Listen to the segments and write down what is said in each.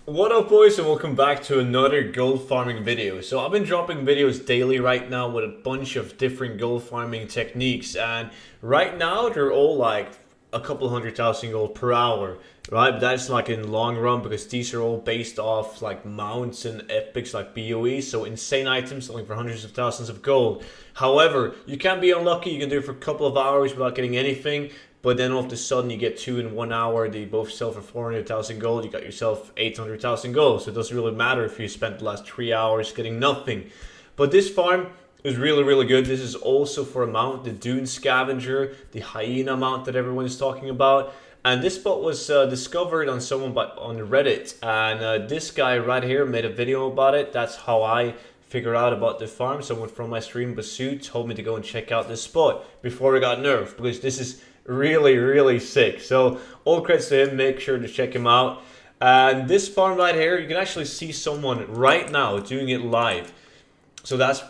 What up, boys, and welcome back to another gold farming video. So I've been dropping videos daily right now with a bunch of different gold farming techniques, and right now they're all like a couple 100,000 gold per hour, right? But that's like in long run because these are all based off like mounts and epics like BOE, so insane items selling for hundreds of thousands of gold. However, you can be unlucky. You can do it for a couple of hours without getting anything. But then all of a sudden you get two in 1 hour, they both sell for 400,000 gold, you got yourself 800,000 gold. So it doesn't really matter if you spent the last 3 hours getting nothing. But this farm is really, really good. This is also for a mount, the Dune Scavenger, the Hyena mount that everyone's talking about. And this spot was discovered on someone on Reddit. And this guy right here made a video about it. That's how I figured out about the farm. Someone from my stream, Basu, told me to go and check out this spot before it got nerfed. Because this is really sick. So all credits to him. Make sure to check him out. And this farm right here, you can actually see someone right now doing it live. So that's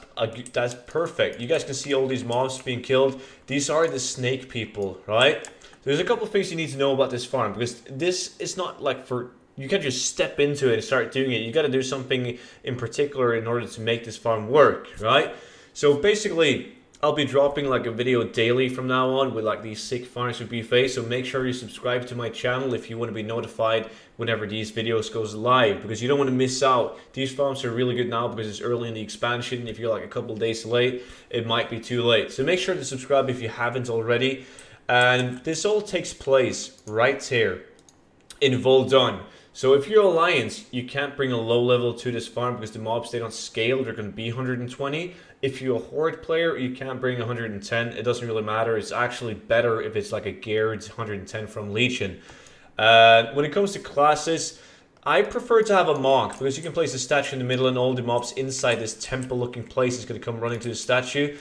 perfect. You guys can see all these mobs being killed. These are the snake people, right? There's a couple things you need to know about this farm, because this is not like for, you can't just step into it and start doing it. You got to do something in particular in order to make this farm work, right? So basically, I'll be dropping like a video daily from now on with like these sick farms with BFA. So make sure you subscribe to my channel if you want to be notified whenever these videos goes live, because you don't want to miss out. These farms are really good now because it's early in the expansion. If you're like a couple of days late, it might be too late. So make sure to subscribe if you haven't already. And this all takes place right here in Voldon. So if you're Alliance, you can't bring a low level to this farm because the mobs, they don't scale. They're going to be 120. If you're a Horde player, you can't bring 110. It doesn't really matter. It's actually better if it's like a geared 110 from Legion. When it comes to classes, I prefer to have a monk because you can place a statue in the middle and all the mobs inside this temple looking place is going to come running to the statue.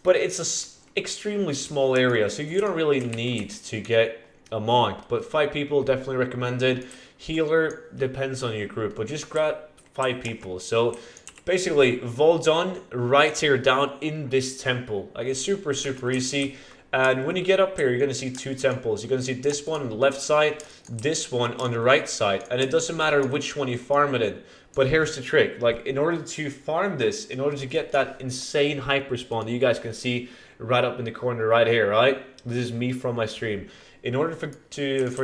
But it's a extremely small area, so you don't really need to get a monk. But 5 people, definitely recommended. Healer depends on your group, but just grab 5 people. So basically, Voldon right here down in this temple. Like, it's super easy. And when you get up here, you're going to see 2 temples. You're going to see this one on the left side, this one on the right side. And it doesn't matter which one you farm it in. But here's the trick. Like, in order to farm this, in order to get that insane hyper spawn that you guys can see right up in the corner right here, right? This is me from my stream. In order for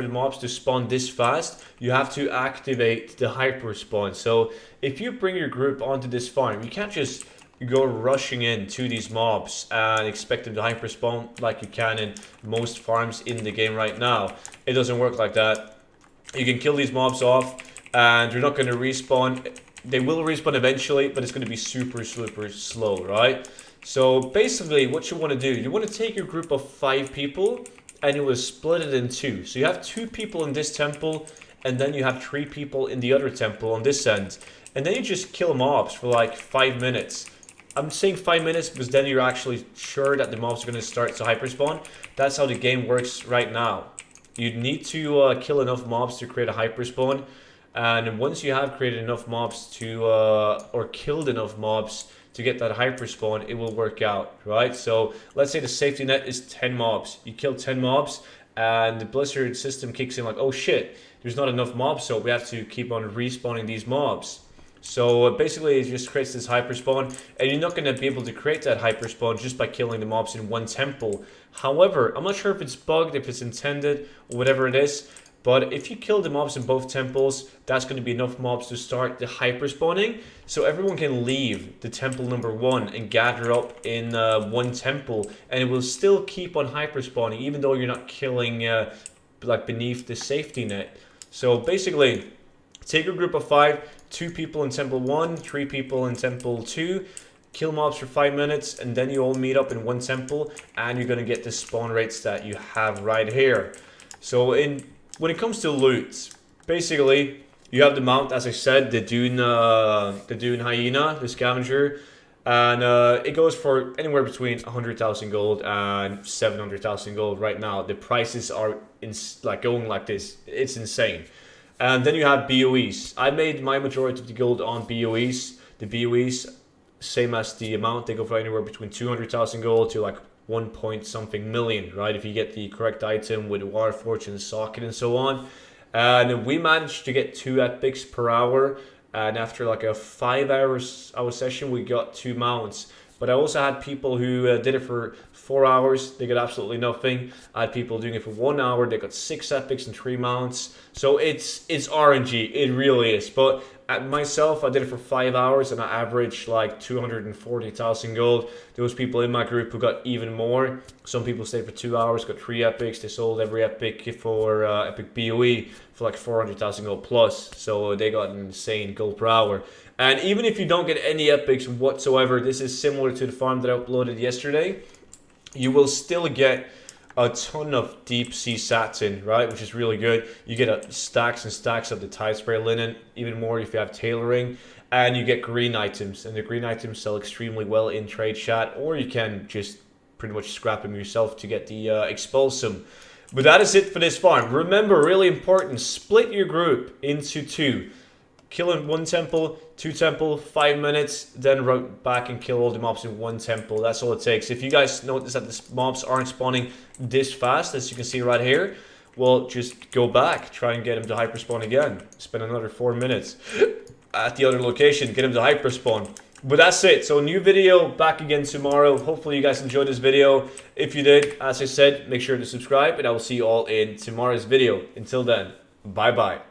the mobs to spawn this fast, you have to activate the hyper spawn. So if you bring your group onto this farm, you can't just go rushing in to these mobs and expect them to hyper spawn like you can in most farms in the game right now. It doesn't work like that. You can kill these mobs off and they're not going to respawn. They will respawn eventually, but it's going to be super slow, right? So basically what you want to do, you want to take your group of 5 people and you will split it in 2. So you have 2 people in this temple, and then you have 3 people in the other temple on this end. And then you just kill mobs for like 5 minutes. I'm saying 5 minutes because then you're actually sure that the mobs are going to start to hyperspawn. That's how the game works right now. You need to kill enough mobs to create a hyperspawn. And once you have created enough mobs to, or killed enough mobs to get that hyper spawn, it will work out, right? So let's say the safety net is 10 mobs. You kill 10 mobs and the Blizzard system kicks in like, oh shit, there's not enough mobs, so we have to keep on respawning these mobs. So basically it just creates this hyper spawn, and you're not going to be able to create that hyper spawn just by killing the mobs in one temple. However, I'm not sure if it's bugged, if it's intended, or whatever it is. But if you kill the mobs in both temples, that's going to be enough mobs to start the hyper spawning. So everyone can leave the temple number 1 and gather up in one temple. And it will still keep on hyper spawning, even though you're not killing like beneath the safety net. So basically, take a group of 5, 2 people in temple 1, 3 people in temple 2. Kill mobs for 5 minutes, and then you all meet up in one temple. And you're going to get the spawn rates that you have right here. So when it comes to loot, basically, you have the mount, as I said, the Dune Hyena, the Scavenger, and it goes for anywhere between 100,000 gold and 700,000 gold right now. The prices are going like this. It's insane. And then you have BOEs. I made my majority of the gold on BOEs. The BOEs, same as the amount, they go for anywhere between 200,000 gold to like 1 point something million, right? If you get the correct item with the water fortune socket and so on. And we managed to get 2 epics per hour. And after like a 5 hour session, we got 2 mounts. But I also had people who did it for 4 hours. They got absolutely nothing. I had people doing it for 1 hour. They got 6 epics and 3 mounts. So it's RNG. It really is. But myself, I did it for 5 hours and I averaged like 240,000 gold. There was people in my group who got even more. Some people stayed for 2 hours, got 3 epics. They sold every epic for epic BOE for like 400,000 gold plus. So they got an insane gold per hour. And even if you don't get any epics whatsoever, this is similar to the farm that I uploaded yesterday. You will still get a ton of deep sea satin, right? Which is really good. You get stacks and stacks of the tide spray linen, even more if you have tailoring. And you get green items. And the green items sell extremely well in trade chat. Or you can just pretty much scrap them yourself to get the expulsum. But that is it for this farm. Remember, really important, split your group into 2. Kill in 1 temple, 2 temple, 5 minutes, then run back and kill all the mobs in 1 temple. That's all it takes. If you guys notice that the mobs aren't spawning this fast, as you can see right here, well, just go back. Try and get them to hyperspawn again. Spend another 4 minutes at the other location. Get them to hyperspawn. But that's it. So new video back again tomorrow. Hopefully you guys enjoyed this video. If you did, as I said, make sure to subscribe. And I will see you all in tomorrow's video. Until then, bye-bye.